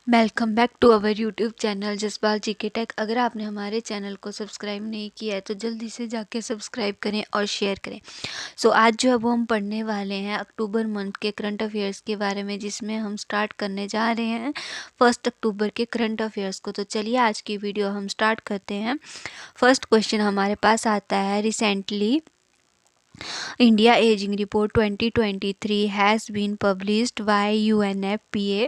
Welcome back to our YouTube channel Jaspal GK tech. अगर आपने हमारे चैनल को सब्सक्राइब नहीं किया है तो जल्दी से जाके सब्सक्राइब करें और शेयर करें। आज जो है वो हम पढ़ने वाले हैं अक्टूबर मंथ के करंट अफेयर्स के बारे में, जिसमें हम स्टार्ट करने जा रहे हैं 1 अक्टूबर के करंट अफेयर्स को। तो चलिए आज की वीडियो हम स्टार्ट करते हैं। फर्स्ट क्वेश्चन हमारे पास आता है, recently India Aging Report 2023 has been published by UNFPA,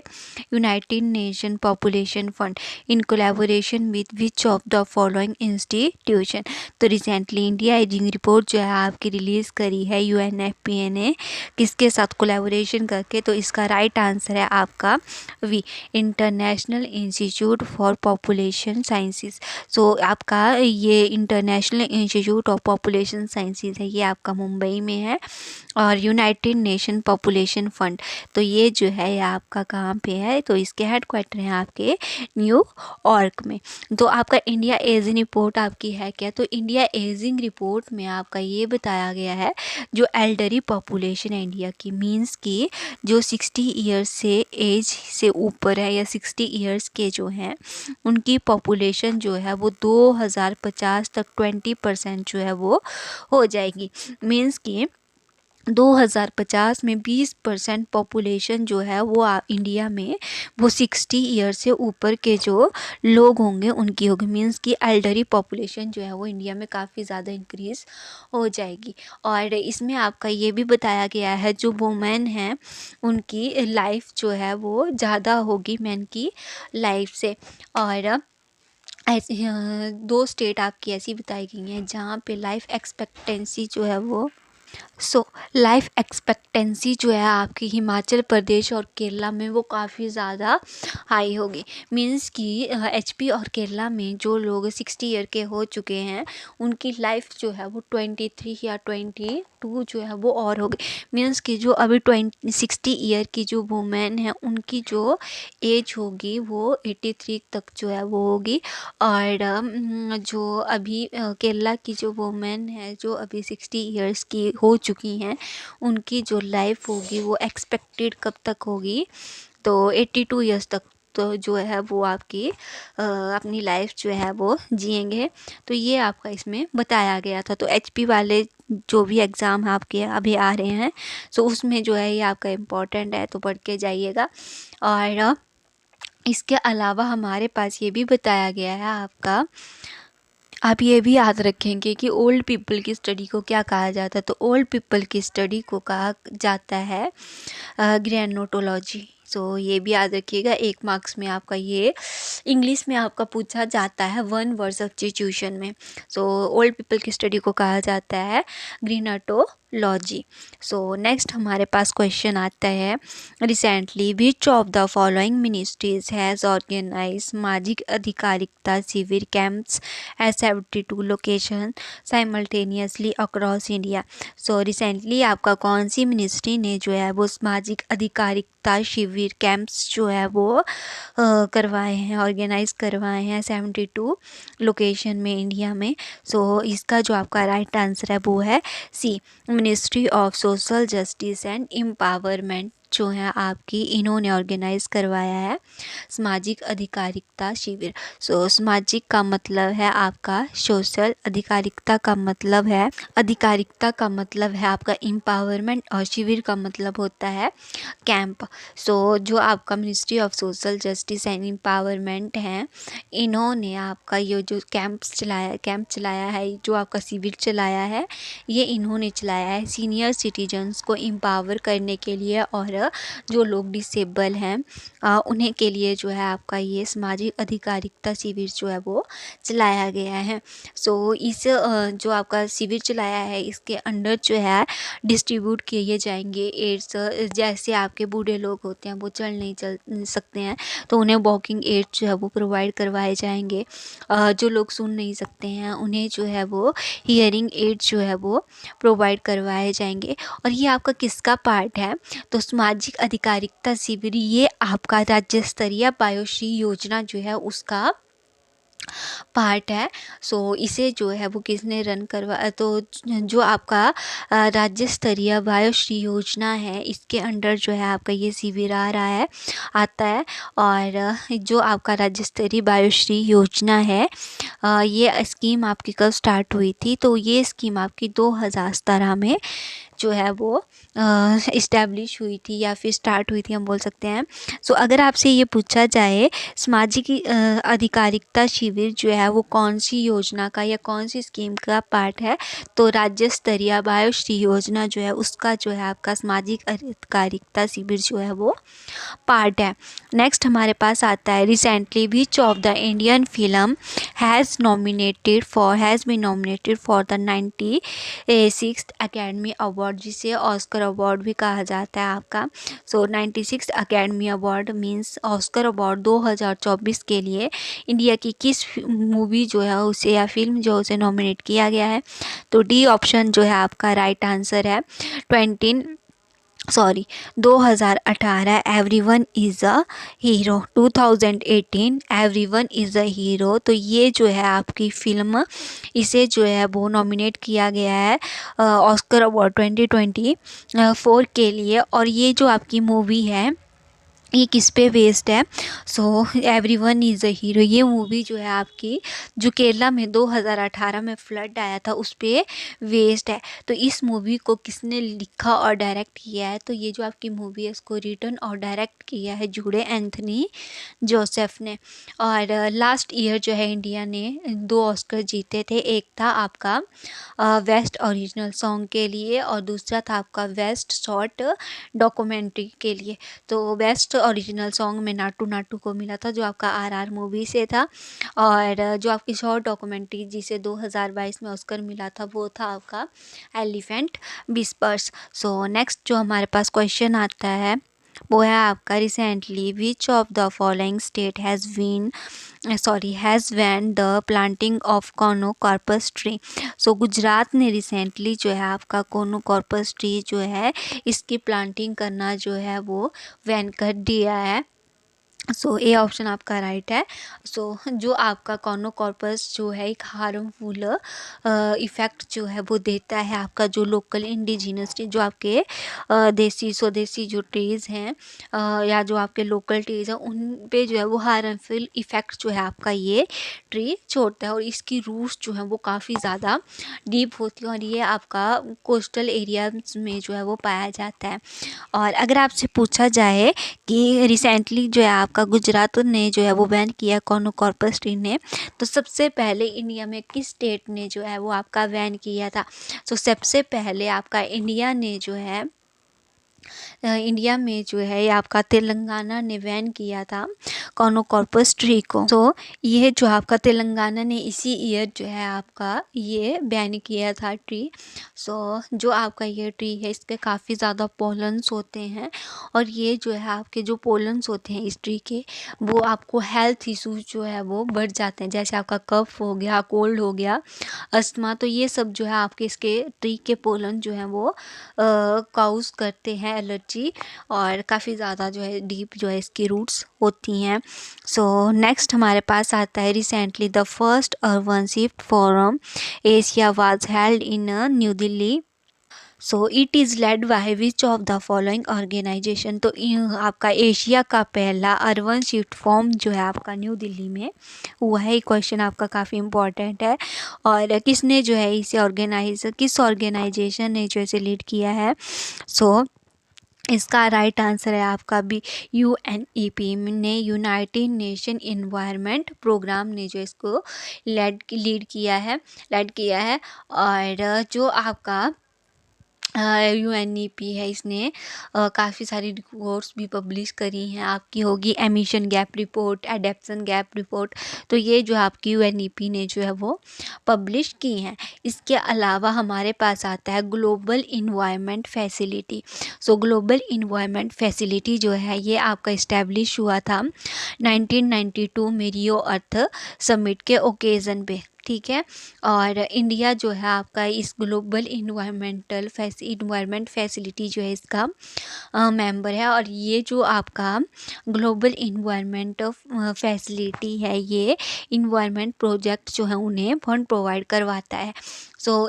United Nations Population Fund, in collaboration with which of the following institution। तो रिसेंटली इंडिया एजिंग रिपोर्ट जो है आपकी रिलीज़ करी है UNFPA ने, किसके साथ कोलैबोरेशन करके? तो इसका राइट आंसर है आपका B, international institute for population sciences. आपका ये international institute of population sciences है, ये आपका मुंबई में है। और यूनाइटेड नेशन पॉपुलेशन फंड, तो ये जो है ये आपका कहाँ पे है? तो इसके हेडक्वार्टर हैं आपके न्यूयॉर्क में। तो आपका इंडिया एजिंग रिपोर्ट आपकी है क्या? तो इंडिया एजिंग रिपोर्ट में आपका ये बताया गया है, जो एल्डरी पॉपुलेशन है इंडिया की, मींस की जो 60 ईयर्स से एज से ऊपर है या 60 ईयर्स के जो हैं उनकी पॉपुलेशन जो है वो 2050 तक 20% जो है वो हो जाएगी। मींस कि 2050 में 20% पॉपुलेशन जो है वो इंडिया में वो 60 ईयर से ऊपर के जो लोग होंगे उनकी होगी। मींस कि एल्डरी पॉपुलेशन जो है वो इंडिया में काफ़ी ज़्यादा इंक्रीज़ हो जाएगी। और इसमें आपका ये भी बताया गया है, जो वुमेन हैं उनकी लाइफ जो है वो ज़्यादा होगी मैन की लाइफ से। और ऐसे 2 स्टेट आपकी ऐसी बताई गई हैं जहाँ पे लाइफ एक्सपेक्टेंसी जो है वो लाइफ एक्सपेक्टेंसी जो है आपकी हिमाचल प्रदेश और केरला में वो काफ़ी ज़्यादा हाई होगी। मींस कि एचपी और केरला में जो लोग 60 ईयर के हो चुके हैं उनकी लाइफ जो है वो 23 या 22 जो है वो और होगी। मींस कि जो अभी 60 ईयर की जो वुमेन है उनकी जो एज होगी वो 83 तक जो है वो होगी। और जो अभी केरला की जो वुमेन है जो अभी 60 ईयर्स की हो चुकी हैं उनकी जो लाइफ होगी वो एक्सपेक्टेड कब तक होगी? तो 82 ईयर्स तक तो जो है वो आपकी अपनी लाइफ जो है वो जिएंगे। तो ये आपका इसमें बताया गया था। तो एचपी वाले जो भी एग्ज़ाम आपके अभी आ रहे हैं उसमें जो है ये आपका इम्पोर्टेंट है, तो पढ़ के जाइएगा। और इसके अलावा हमारे पास ये भी बताया गया है आपका, आप ये भी याद रखेंगे कि ओल्ड पीपल की स्टडी को क्या कहा जाता है? तो ओल्ड पीपल की स्टडी को कहा जाता है ग्रैनोटोलॉजी। ये भी याद रखिएगा, 1 मार्क्स में आपका ये इंग्लिश में आपका पूछा जाता है 1 वर्ड सब्स्टिट्यूशन में। ओल्ड पीपल की स्टडी को कहा जाता है ग्रैनोटोलॉजी। नेक्स्ट हमारे पास क्वेश्चन आता है, recently which of the following ministries has organise सामाजिक अधिकारिता शिविर camps at 72 location simultaneously across India. Recently आपका कौन सी मिनिस्ट्री ने जो है वो सामाजिक अधिकारिता शिविर कैंप्स जो है वो करवाए हैं, ऑर्गेनाइज करवाए हैं 72 लोकेशन में इंडिया में। इसका जो आपका राइट आंसर है वो है C, ministry of social justice and empowerment जो है आपकी, इन्होंने ऑर्गेनाइज करवाया है सामाजिक अधिकारिता शिविर। सामाजिक का मतलब है आपका सोशल, अधिकारिता का मतलब है आपका एम्पावरमेंट, और शिविर का मतलब होता है कैंप। जो आपका ministry of social justice and empowerment है, इन्होंने आपका ये जो कैंप चलाया है, जो आपका शिविर चलाया है, ये इन्होंने चलाया है सीनियर सिटीजन्स को एम्पावर करने के लिए, और जो लोग डिसेबल हैं उन्हें के लिए जो है आपका ये सामाजिक अधिकारिता शिविर जो है वो चलाया गया है। इस जो आपका शिविर चलाया है इसके अंडर जो है डिस्ट्रीब्यूट किए जाएंगे एड्स। जैसे आपके बूढ़े लोग होते हैं वो चल सकते हैं तो उन्हें वॉकिंग एड जो है वो प्रोवाइड करवाए जाएंगे। जो लोग सुन नहीं सकते हैं उन्हें जो है वो हियरिंग एड जो है वो प्रोवाइड करवाए जाएंगे। और ये आपका किसका पार्ट है? तो सामाजिक अधिकारिता शिविर ये आपका राज्य स्तरीय बायोश्री योजना जो है उसका पार्ट है। सो इसे जो है वो किसने रन करवा, तो जो आपका राज्य स्तरीय वायुश्री योजना है, इसके अंडर जो है आपका ये शिविर आ रहा है, आता है। और जो आपका राज्य स्तरीय वायुश्री योजना है, ये स्कीम आपकी कब स्टार्ट हुई थी, तो ये स्कीम आपकी 2017 में जो है वो इस्टेब्लिश हुई थी या फिर स्टार्ट हुई थी, हम बोल सकते हैं। सो अगर आपसे ये पूछा जाए सामाजिक अधिकारिकता शिविर जो है वो कौन सी योजना का या कौन सी स्कीम का पार्ट है, तो राज्य स्तरीय वायुश्री योजना जो है उसका जो है आपका सामाजिक अधिकारिकता शिविर जो है वो पार्ट है। नेक्स्ट हमारे पास आता है recently which of the Indian film has been nominated for the 96th academy award, जिसे ऑस्कर अवार्ड भी कहा जाता है आपका। So 96 academy award means Oscar award 2024 के लिए इंडिया की किस मूवी जो है उसे या फिल्म जो उसे नॉमिनेट किया गया है, तो डी ऑप्शन जो है आपका राइट आंसर है। 2018 everyone is a hero, 2018 everyone is a hero, तो ये जो है आपकी फ़िल्म, इसे जो है वो नॉमिनेट किया गया है ऑस्कर अवार्ड 2024 के लिए। और ये जो आपकी मूवी है ये किस पे बेस्ड है, so everyone is a hero, ये मूवी जो है आपकी जो केरला में 2018 में फ्लड आया था उस पे बेस्ड है। तो इस मूवी को किसने लिखा और डायरेक्ट किया है, तो ये जो आपकी मूवी है इसको रिटन और डायरेक्ट किया है जूडे एंथनी जोसेफ ने। और लास्ट ईयर जो है इंडिया ने 2 ऑस्कर जीते थे, एक था आपका बेस्ट ओरिजिनल सॉन्ग के लिए और दूसरा था आपका बेस्ट शॉर्ट डॉक्यूमेंट्री के लिए। तो बेस्ट ओरिजिनल सॉन्ग में नाटू नाटू को मिला था जो आपका आरआर मूवी से था, और जो आपकी शॉर्ट डॉक्यूमेंट्री जिसे 2022 में ऑस्कर मिला था वो था आपका एलिफेंट विस्पर्स। सो नेक्स्ट जो हमारे पास क्वेश्चन आता है वो है आपका recently which of the following state has ban the planting of Conocarpus tree. So Gujarat ने रिसेंटली जो है आपका कोनोकॉर्पस ट्री जो है इसकी प्लांटिंग करना जो है वो बैन कर दिया है। सो ए ऑप्शन आपका राइट है। सो जो आपका कॉर्नोकॉर्पस जो है एक हार्मफुल इफ़ेक्ट जो है वो देता है आपका जो लोकल इंडिजिनस ट्री, जो आपके देसी स्वदेशी जो ट्रीज़ हैं या जो आपके लोकल ट्रीज़ हैं उन पे जो है वो हार्मफुल इफ़ेक्ट जो है आपका ये ट्री छोड़ता है। और इसकी रूट्स जो है वो काफ़ी ज़्यादा डीप होती है और ये आपका कोस्टल एरियाज में जो है वो पाया जाता है। और अगर आपसे पूछा जाए कि रिसेंटली जो है आपका गुजरात ने जो है वो बैन किया कॉर्नोकॉर्पस ट्री ने, तो सबसे पहले इंडिया में किस स्टेट ने जो है वो आपका बैन किया था, तो सबसे पहले आपका इंडिया में जो है आपका तेलंगाना ने बैन किया था कॉर्नोकॉर्पस ट्री को। तो ये जो आपका तेलंगाना ने इसी ईयर जो है आपका ये बैन किया था ट्री। सो जो आपका ये ट्री है इसके काफ़ी ज़्यादा पोलन्स होते हैं और ये जो है आपके जो पोलन्स होते हैं इस ट्री के वो आपको हेल्थ इशूज़ जो है वो बढ़ जाते हैं, जैसे आपका कफ हो गया, कोल्ड हो गया, अस्थमा, तो ये सब जो है आपके इसके ट्री के पोलन जो है वो काउज करते हैं एलर्जी और काफ़ी ज़्यादा जो है डीप जो है इसकी रूट्स होती हैं। सो नेक्स्ट हमारे पास आता है recently the first urban shift forum Asia was held in New Delhi. So it is led by which of the following organisation. तो आपका एशिया का पहला अर्बन शिफ्ट फॉर्म जो है आपका न्यू दिल्ली में हुआ है। ये क्वेश्चन आपका काफ़ी इम्पोर्टेंट है और किसने जो है इसे किस ऑर्गेनाइजेशन ने जो इसे लीड किया है। सो इसका राइट आंसर है आपका भी UNEP ने, यूनाइटेड नेशन इन्वायरमेंट प्रोग्राम ने जो इसको लीड किया है। और जो आपका UNEP है इसने काफ़ी सारी रिपोर्ट्स भी पब्लिश करी हैं, आपकी होगी emission gap report, adaptation gap report, तो ये जो आपकी UNEP ने जो है वो पब्लिश की हैं। इसके अलावा हमारे पास आता है ग्लोबल इन्वायरमेंट फैसिलिटी। सो ग्लोबल इन्वायरमेंट फैसिलिटी जो है ये आपका इस्टेब्लिश हुआ था 1992 में रियो अर्थ समिट के ओकेज़न पे। ठीक है। और इंडिया जो है आपका इस ग्लोबल इन्वायरमेंट फैसिलिटी जो है इसका मेंबर है। और ये जो आपका ग्लोबल इन्वायरमेंट फैसिलिटी है, ये इन्वायरमेंट प्रोजेक्ट जो है उन्हें फंड प्रोवाइड करवाता है। सो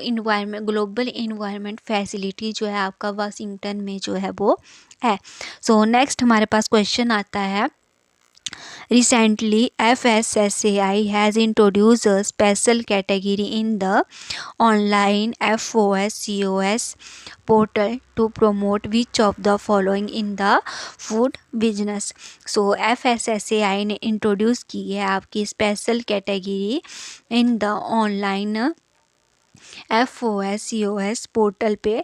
ग्लोबल इन्वायरमेंट फैसिलिटी जो है आपका वाशिंगटन में जो है वो है। सो नेक्स्ट हमारे पास क्वेश्चन आता है, recently FSSAI has introduced a special category in the online FOSCOS portal to promote which of the following in the food business। So FSSAI ने इंट्रोड्यूस की है आपकी special category in the online FOSCOS portal पे,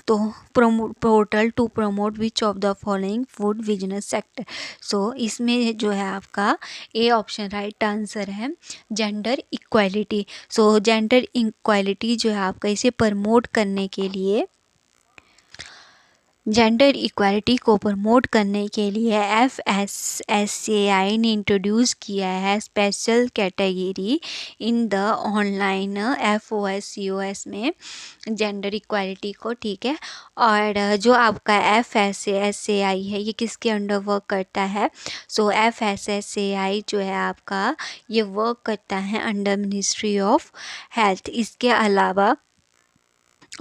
तो portal to promote which of the following food business sector. So इसमें जो है आपका ए ऑप्शन राइट आंसर है, gender equality. So gender equality जो है आपका इसे प्रमोट करने के लिए, जेंडर इक्वालिटी को प्रमोट करने के लिए FSSAI ने इंट्रोड्यूस किया है special category in the online FOSCOS में जेंडर इक्वालिटी को, ठीक है। और जो आपका FSSAI है ये किसके अंडर वर्क करता है? सो FSSAI जो है आपका ये वर्क करता है अंडर मिनिस्ट्री ऑफ हेल्थ। इसके अलावा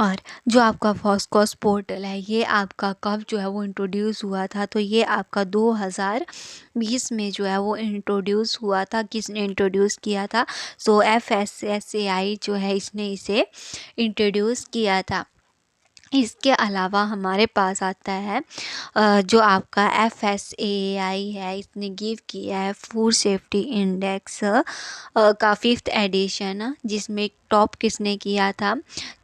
और जो आपका फॉस्कोस पोर्टल है ये आपका कब जो है वो इंट्रोड्यूस हुआ था? तो ये आपका 2020 में जो है वो इंट्रोड्यूस हुआ था। किसने इंट्रोड्यूस किया था? सो FSSAI जो है इसने इसे इंट्रोड्यूस किया था। इसके अलावा हमारे पास आता है जो आपका FSAI है, इसने गिव किया है फूड सेफ्टी इंडेक्स का 5th एडिशन, जिसमें टॉप किसने किया था?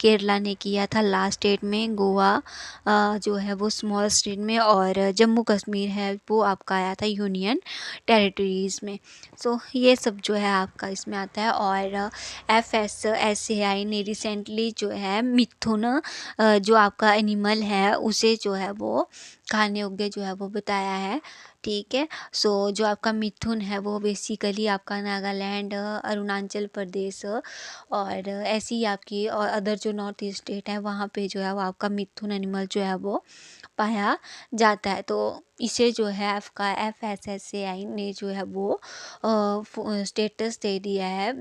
केरला ने किया था लास्ट स्टेट में, गोवा जो है वो स्मॉल स्टेट में, और जम्मू कश्मीर है वो आपका आया था यूनियन टेरिटरीज़ में। सो ये सब जो है आपका इसमें आता है। और FSSAI ने रिसेंटली जो है मिथुन जो आपका एनिमल है उसे जो है वो खाने योग्य जो है वो बताया है, ठीक है। सो जो आपका मिथुन है वो बेसिकली आपका नागालैंड, अरुणाचल प्रदेश और ऐसी आपकी और अदर जो नॉर्थ ईस्ट स्टेट है वहाँ पे जो है वो आपका मिथुन एनिमल जो है वो पाया जाता है। तो इसे जो है आपका FSSAI ने जो है वो स्टेटस दे दिया है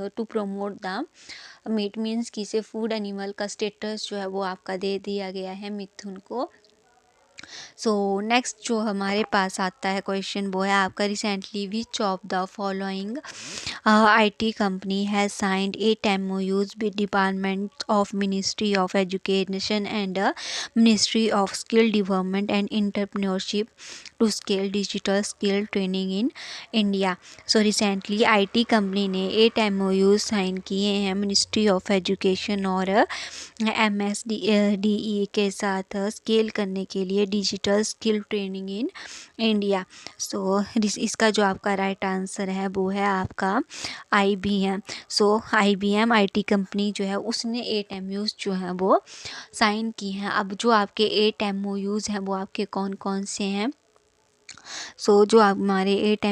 to promote the meat, means कि इसे फूड एनिमल का स्टेटस जो है वो आपका दे दिया गया है मिथुन को। सो नेक्स्ट जो हमारे पास आता है क्वेश्चन वो है आपका, recently which of the following IT company has signed 8 MOUs with department of ministry of education and ministry of skill development and entrepreneurship to scale digital skill training in India. So recently IT company ने 8 MOUs sign किए हैं ministry of education और MSDE के साथ scale करने के लिए digital skill training in India. So इसका जो आपका राइट आंसर है वो है आपका IBM। So IBM IT company जो है उसने 8 MOUs जो हैं वो साइन की हैं। अब जो आपके 8 MOUs हैं वो आपके कौन कौन से हैं? सो जो आप हमारे 8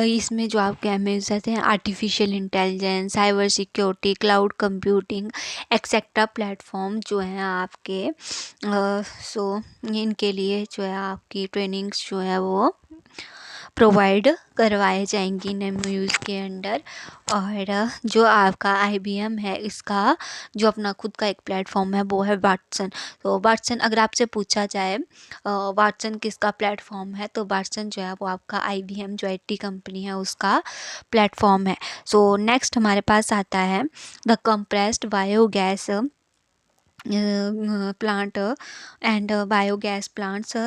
इसमें जो आपके MOUs रहते हैं, artificial intelligence, cyber security, cloud computing etcetera platform जो हैं आपके, सो इनके लिए जो है आपकी ट्रेनिंग्स जो है वो प्रोवाइड करवाए जाएंगी इन MOUs के अंडर। और जो आपका IBM है इसका जो अपना खुद का एक प्लेटफॉर्म है वो है वाटसन। तो वाटसन अगर आपसे पूछा जाए वाटसन किसका प्लेटफॉर्म है, तो वाटसन जो है वो आपका IBM जो IT कंपनी है उसका प्लेटफॉर्म है। सो नेक्स्ट हमारे पास आता है the compressed biogas plant and biogas plants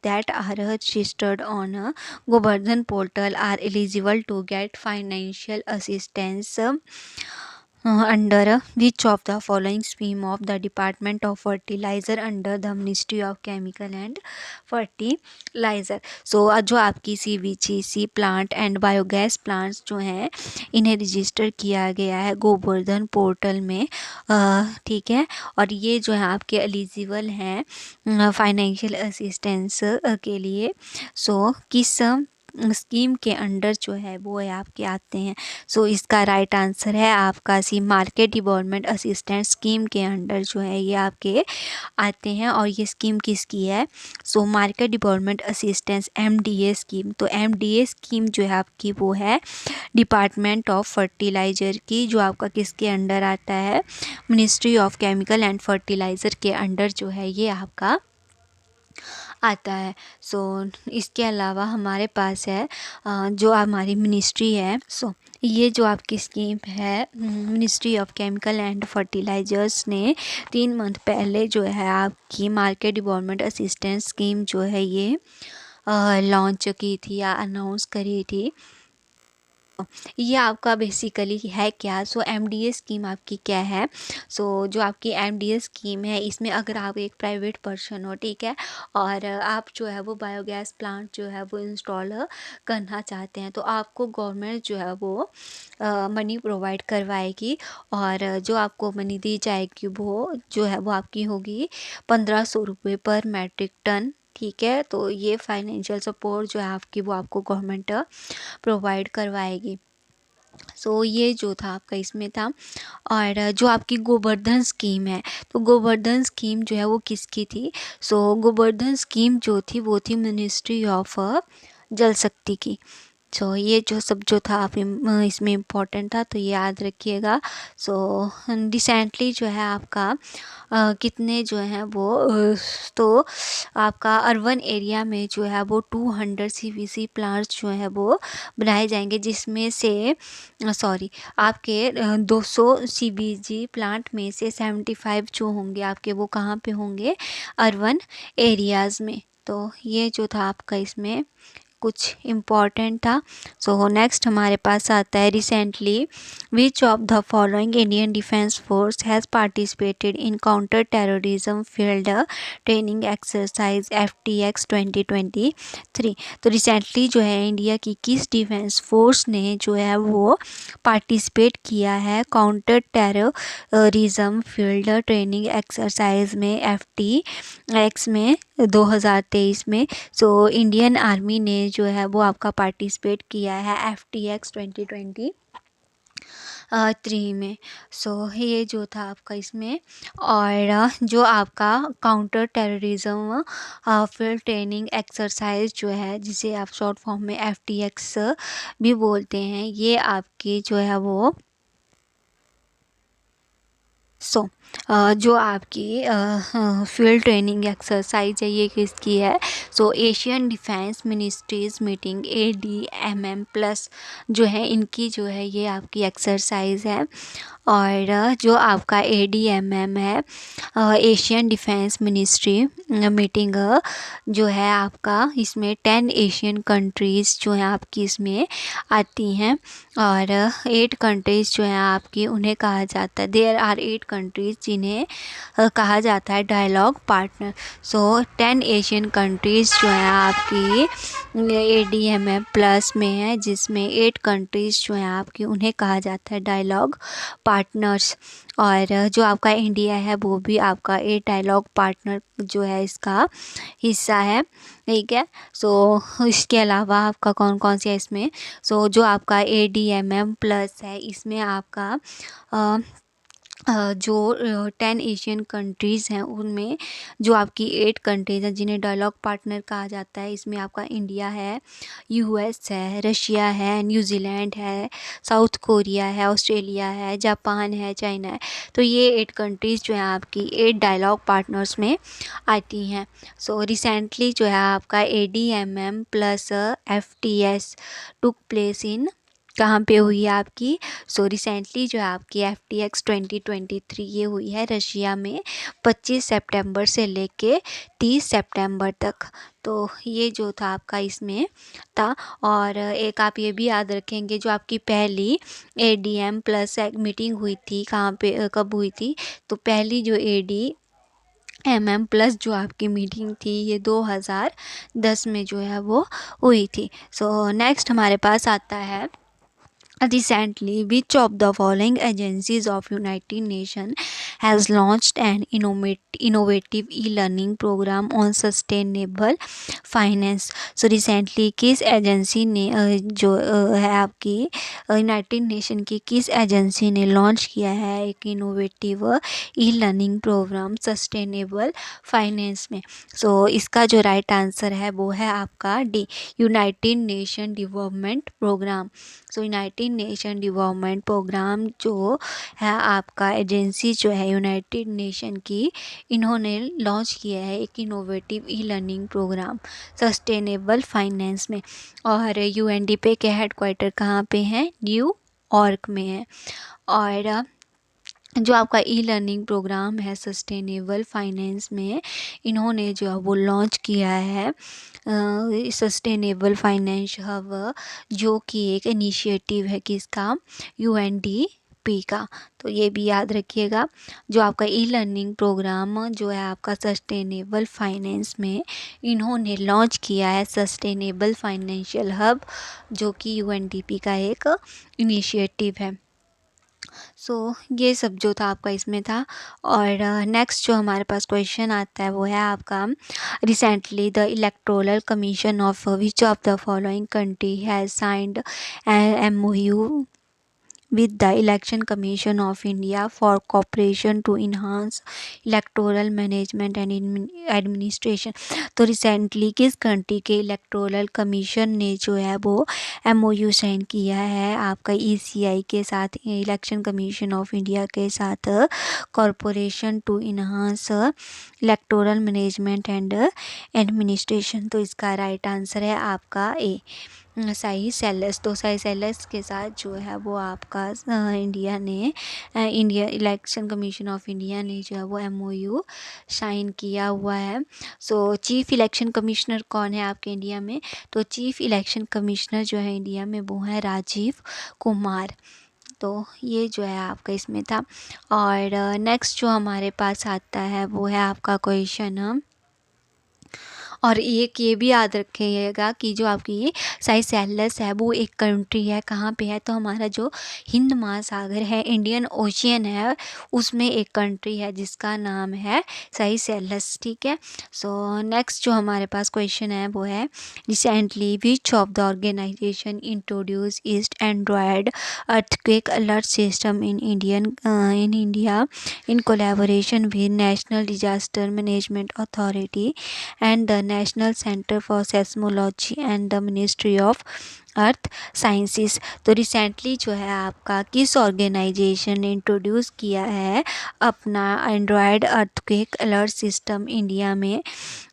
that are registered on Govardhan portal are eligible to get financial assistance under which of the following scheme of the Department of Fertilizer under the Ministry of Chemical and Fertilizer। सो जो आपकी CBGC plant and biogas plants जो हैं इन्हें register किया गया है Govardhan portal में, ठीक है। और ये जो है आपके एलिजिबल हैं फाइनेंशियल असिस्टेंस के लिए। सो किस स्कीम के अंडर जो है वो है आपके आते हैं? सो इसका राइट आंसर है आपका सी, मार्केट डेवलपमेंट असिस्टेंट स्कीम के अंडर जो है ये आपके आते हैं। और ये स्कीम किसकी है? So market development assistance MDA scheme. तो MDA स्कीम जो है आपकी वो है डिपार्टमेंट ऑफ फर्टिलाइज़र की, जो आपका किसके अंडर आता है? Ministry of chemical and fertiliser के अंडर जो है ये आपका आता है। सो इसके अलावा हमारे पास है जो हमारी मिनिस्ट्री है। सो ये जो आपकी स्कीम है ministry of chemical and fertilisers ने 3 मंथ पहले जो है आपकी मार्केट डेवलपमेंट असिस्टेंस स्कीम जो है ये लॉन्च की थी या अनाउंस करी थी। ये आपका बेसिकली है क्या? सो MDA स्कीम आपकी क्या है? सो जो आपकी MDA स्कीम है इसमें अगर आप एक प्राइवेट पर्सन हो, ठीक है, और आप जो है वो बायोगैस प्लांट जो है वो इंस्टॉल करना चाहते हैं, तो आपको गवर्नमेंट जो है वो मनी प्रोवाइड करवाएगी। और जो आपको मनी दी जाएगी वो जो है वो आपकी होगी 1500 रुपये पर मैट्रिक टन, ठीक है। तो ये फाइनेंशियल सपोर्ट जो है आपकी वो आपको गवर्नमेंट प्रोवाइड करवाएगी। सो ये जो था आपका इसमें था। और जो आपकी गोवर्धन स्कीम है, तो गोवर्धन स्कीम जो है वो किसकी थी? सो गोवर्धन स्कीम जो थी वो थी मिनिस्ट्री ऑफ जल शक्ति की। सो ये जो सब जो था आप इसमें इम्पोर्टेंट था तो ये याद रखिएगा। सो रिसेंटली जो है आपका कितने जो हैं वो तो आपका अर्बन एरिया में जो है वो 200 CBC प्लांट्स जो है वो बनाए जाएंगे, जिसमें से सॉरी आपके 200 CBG प्लांट में से 75 जो होंगे आपके वो कहाँ पे होंगे? अर्बन एरियाज़ में। तो ये जो था आपका इसमें कुछ इम्पॉर्टेंट था। सो नेक्स्ट हमारे पास आता है recently which of the following Indian defence force has participated in counter terrorism field training exercise FTX 2023। तो रिसेंटली जो है इंडिया की किस डिफेंस फोर्स ने जो है वो पार्टिसिपेट किया है counter terrorism field training exercise में FTX में 2023 में? सो इंडियन आर्मी ने जो है वो आपका पार्टिसिपेट किया है FTX 2023 में। सो ये जो था आपका इसमें। और जो आपका counter terrorism field training exercise जो है जिसे आप शॉर्ट फॉर्म में FTX भी बोलते हैं, ये आपकी जो है वो जो आपकी फील्ड ट्रेनिंग एक्सरसाइज है ये किसकी है? So Asian defence ministries meeting ADMM plus जो है इनकी जो है ये आपकी एक्सरसाइज है। और जो आपका ADMM है एशियन डिफेंस मिनिस्ट्री मीटिंग जो है आपका इसमें 10 एशियन कंट्रीज़ जो हैं आपकी इसमें आती हैं। और 8 कंट्रीज़ जो हैं आपकी उन्हें कहा जाता है, देयर आर 8 कंट्रीज़ जिन्हें कहा जाता है डायलॉग पार्टनर। सो 10 एशियन कंट्रीज़ जो हैं आपकी ADMM प्लस में है, जिसमें 8 कंट्रीज़ जो हैं आपकी उन्हें कहा जाता है डायलॉग पार्टनर्स। और जो आपका इंडिया है वो भी आपका एक डायलॉग पार्टनर जो है इसका हिस्सा है, ठीक है। सो इसके अलावा आपका कौन कौन सी है इसमें? सो जो आपका ADMM प्लस है इसमें आपका जो 10 एशियन कंट्रीज़ हैं उनमें जो आपकी 8 कंट्रीज़ हैं जिन्हें डायलॉग पार्टनर कहा जाता है, इसमें आपका इंडिया है, US है, रशिया है, न्यूजीलैंड है, साउथ कोरिया है, ऑस्ट्रेलिया है, जापान है, चाइना है। तो ये 8 कंट्रीज़ जो हैं आपकी 8 डायलॉग पार्टनर्स में आती हैं। सो रिसेंटली जो है आपका ADMM plus FTS took place in कहाँ पे हुई है आपकी? सो रिसेंटली जो है आपकी FTX 2023 ये हुई है रशिया में 25 सितंबर से लेके 30 सितंबर तक। तो ये जो था आपका इसमें था। और एक आप ये भी याद रखेंगे जो आपकी पहली ADM प्लस मीटिंग हुई थी कहाँ पे कब हुई थी? तो पहली जो ADMM प्लस जो आपकी मीटिंग थी ये 2010 में जो है वो हुई थी। सो नेक्स्ट हमारे पास आता है recently which of the following agencies of United Nations has launched an innovative e learning programme on sustainable finance. So recently किस एजेंसी ने जो है आपकी यूनाइटेड नेशन की किस एजेंसी ने लॉन्च किया है एक innovative e learning programme sustainable finance में? सो इसका जो राइट आंसर है वो है आपका D, United Nation development programme. So United Nation development programme जो है आपका एजेंसी जो है यूनाइटेड नेशन की, इन्होंने लॉन्च किया है एक innovative e learning programme sustainable finance में। और यूएनडीपी के हेडक्वार्टर कहाँ पे हैं? न्यू यॉर्क में है। और जो आपका ई लर्निंग प्रोग्राम है सस्टेनेबल फाइनेंस में, इन्होंने जो है वो लॉन्च किया है सस्टेनेबल फाइनेंस हब, जो कि एक इनिशिएटिव है किसका? यूएनडीपी का। तो ये भी याद रखिएगा, जो आपका ई लर्निंग प्रोग्राम जो है आपका सस्टेनेबल फाइनेंस में, इन्होंने लॉन्च किया है सस्टेनेबल फाइनेंशियल हब, जो कि यूएनडीपी का एक इनिशिएटिव है। सो ये सब जो था आपका इसमें था। और नेक्स्ट जो हमारे पास क्वेश्चन आता है वो है आपका, recently the electoral commission of which of the following country has signed MOU with the Election Commission of India for cooperation to enhance electoral management and administration। तो रिसेंटली किस कंट्री के इलेक्टोरल कमीशन ने जो है वो MOU sign किया है आपका ECI के साथ, इलेक्शन कमीशन ऑफ इंडिया के साथ, corporation to enhance electoral management and administration? तो इसका राइट आंसर है आपका ए, साइसेलस। तो साइसेलस के साथ जो है वो आपका इंडिया ने India election commission of India ने जो है वो MOU साइन किया हुआ है। सो चीफ इलेक्शन कमिश्नर कौन है आपके इंडिया में? तो चीफ इलेक्शन कमिश्नर जो है इंडिया में वो है राजीव कुमार। तो ये जो है आपका इसमें था। और नेक्स्ट जो हमारे पास आता है वो है आपका क्वेश्चन, और एक ये भी याद रखिएगा कि जो आपकी ये साइसेलस है वो एक कंट्री है, कहाँ पे है? तो हमारा जो हिंद महासागर है, इंडियन ओशियन है, उसमें एक कंट्री है जिसका नाम है साइसेलस। ठीक है। सो नेक्स्ट जो हमारे पास क्वेश्चन है वो है, recently which of the organisation introduce ईस्ट Android earthquake alert system in India in collaboration with National Disaster Management Authority and the National Center for Seismology and the Ministry of earth sciences? तो recently जो है आपका किस organisation ने introduce किया है अपना Android earthquake alert system India में,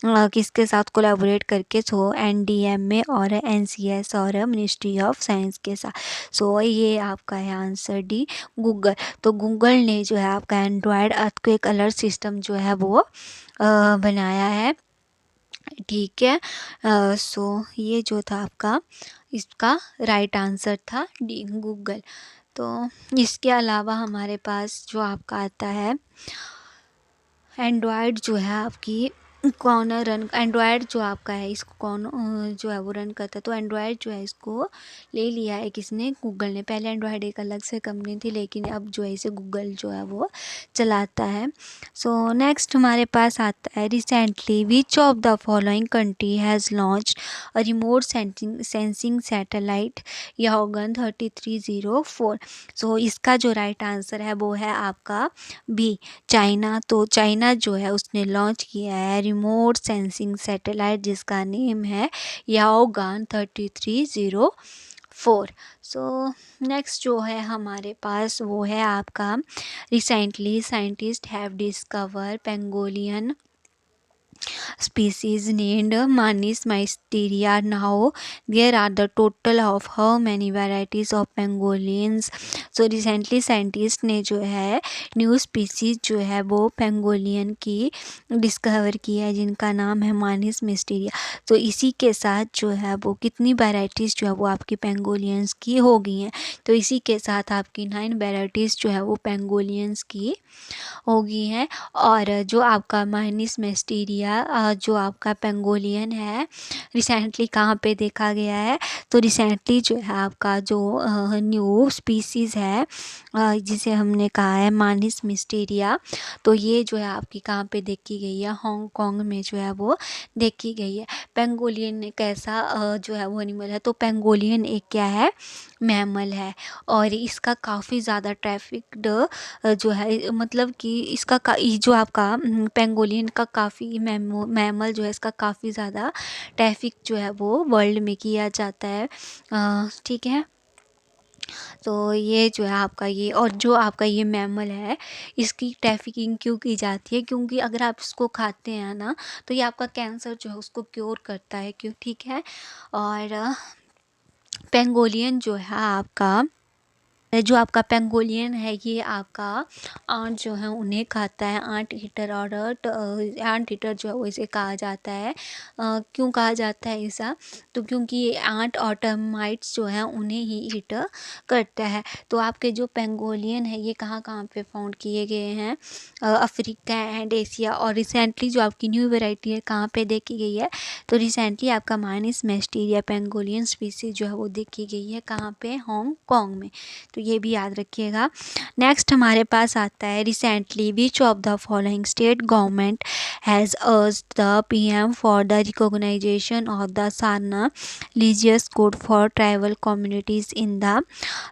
किसके साथ कोलैबोरेट करके? सो NDMA और NCS और मिनिस्ट्री ऑफ साइंस के साथ। सो ये आपका है आंसर डी, गूगल। तो गूगल ने जो है आपका एंड्रॉयड अर्थक्वेक अलर्ट सिस्टम जो है वो बनाया है। ठीक है। सो ये जो था आपका इसका राइट आंसर था डी, गूगल। तो इसके अलावा हमारे पास जो आपका आता है एंड्रॉयड जो है आपकी कौन रन, एंड्रॉयड जो आपका है इसको कौन जो है वो रन करता है? तो एंड्रॉयड जो है इसको ले लिया है किसने? गूगल ने। पहले एंड्रॉयड एक अलग से कंपनी थी, लेकिन अब जो है इसे गूगल जो है वो चलाता है। सो नेक्स्ट हमारे पास आता है, recently which of the following country has launch a remote sensing satellite Yaogan 3304? So इसका जो राइट आंसर है वो है आपका बी, चाइना। तो चाइना जो है उसने लॉन्च किया है रिमोट सेंसिंग सैटेलाइट जिसका नेम है याओगान 3304। सो नेक्स्ट जो है हमारे पास वो है आपका, recently scientist have discover pangolin species named Manis mysteria. Now there are the total of how many varieties of pangolins? So recently scientist ने जो है न्यू स्पीसीज जो है वो पेंगोलियन की डिस्कवर की है जिनका नाम है मानिस मिस्टीरिया। तो इसी के साथ जो है वो कितनी वेराइटीज़ जो है वो आपकी पेंगोलियंस की हो गई हैं? तो इसी के साथ आपकी 9 वेराइटीज़ जो है वो पेंगोलियंस की हो गई हैं। और जो आपका माइनिस मिस्टीरिया गया जो आपका पेंगोलियन है रिसेंटली कहाँ पे देखा गया है। तो रिसेंटली जो है आपका जो न्यू स्पीसीज़ है जिसे हमने कहा है मानिस मिस्टीरिया, तो ये जो है आपकी कहाँ पे देखी गई है, हांगकांग में जो है वो देखी गई है। पेंगोलियन एक ऐसा जो है वो एनिमल है। तो पेंगोलियन एक क्या है, मैमल है और इसका काफ़ी ज़्यादा ट्रैफिक्ड जो है मतलब कि इसका ये जो आपका पेंगोलियन का काफ़ी मैमल जो है इसका काफ़ी ज़्यादा ट्रैफिक जो है वो वर्ल्ड में किया जाता है। ठीक है। तो ये जो है आपका ये और जो आपका ये मैमल है इसकी ट्रैफिकिंग क्यों की जाती है, क्योंकि अगर आप इसको खाते हैं ना तो ये आपका कैंसर जो है उसको क्योर करता है क्यों। ठीक है। और पेंगोलियन जो है आपका जो आपका पेंगोलियन है ये आपका आंट जो है उन्हें खाता है, आंट ईटर और आंट ईटर जो है वो इसे कहा जाता है। क्यों कहा जाता है ऐसा, तो क्योंकि ये आंट और टर्माइट्स जो हैं उन्हें ही ईट करता है। तो आपके जो पेंगोलियन है ये कहाँ कहाँ पे फाउंड किए गए हैं, अफ्रीका एंड एशिया। और रिसेंटली जो आपकी न्यू वैरायटी है कहाँ पे देखी गई है, तो रिसेंटली आपका माइनस मेस्टीरिया पेंगोलियन स्पीसीज जो है वो देखी गई है कहाँ पे, हांगकांग में। तो ये भी याद रखिएगा। नेक्स्ट हमारे पास आता है recently which of the following state government has urged the PM for the recognisation of the Sarna religious code for tribal communities in the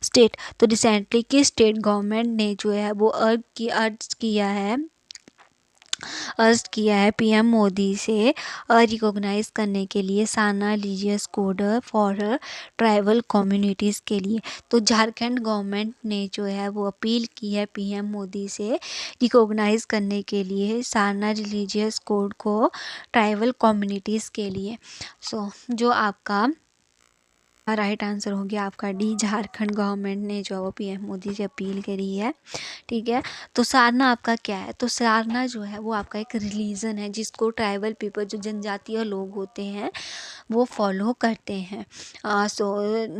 state. तो रिसेंटली किस स्टेट गवर्नमेंट ने जो है वो अर्ज किया है पीएम मोदी से रिकॉग्नाइज करने के लिए Sarna religious code for tribal communities के लिए। तो झारखंड गवर्नमेंट ने जो है वो अपील की है पीएम मोदी से रिकॉग्नाइज करने के लिए साना रिलीजियस कोड को ट्राइबल कम्युनिटीज़ के लिए। सो जो आपका राइट आंसर हो गया आपका डी, झारखंड गवर्नमेंट ने जो है वो पीएम मोदी से अपील करी है। ठीक है। तो सारना आपका क्या है, तो सारना जो है वो आपका एक रिलीजन है जिसको ट्राइबल पीपल जो जनजातीय लोग होते हैं वो फॉलो करते हैं। सो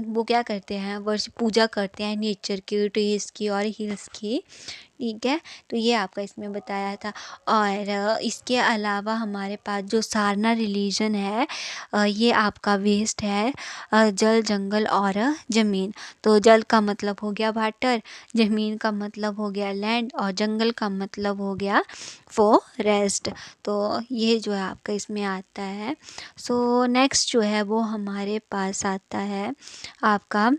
वो क्या करते हैं, वर्ष पूजा करते हैं नेचर की, ट्रीज की और हिल्स की। ठीक है। तो ये आपका इसमें बताया था। और इसके अलावा हमारे पास जो सारना रिलीजन है ये आपका वेस्ट है जल, जंगल और ज़मीन। तो जल का मतलब हो गया वाटर, ज़मीन का मतलब हो गया लैंड और जंगल का मतलब हो गया फॉरेस्ट। तो ये जो है आपका इसमें आता है। सो नेक्स्ट जो है वो हमारे पास आता है आपका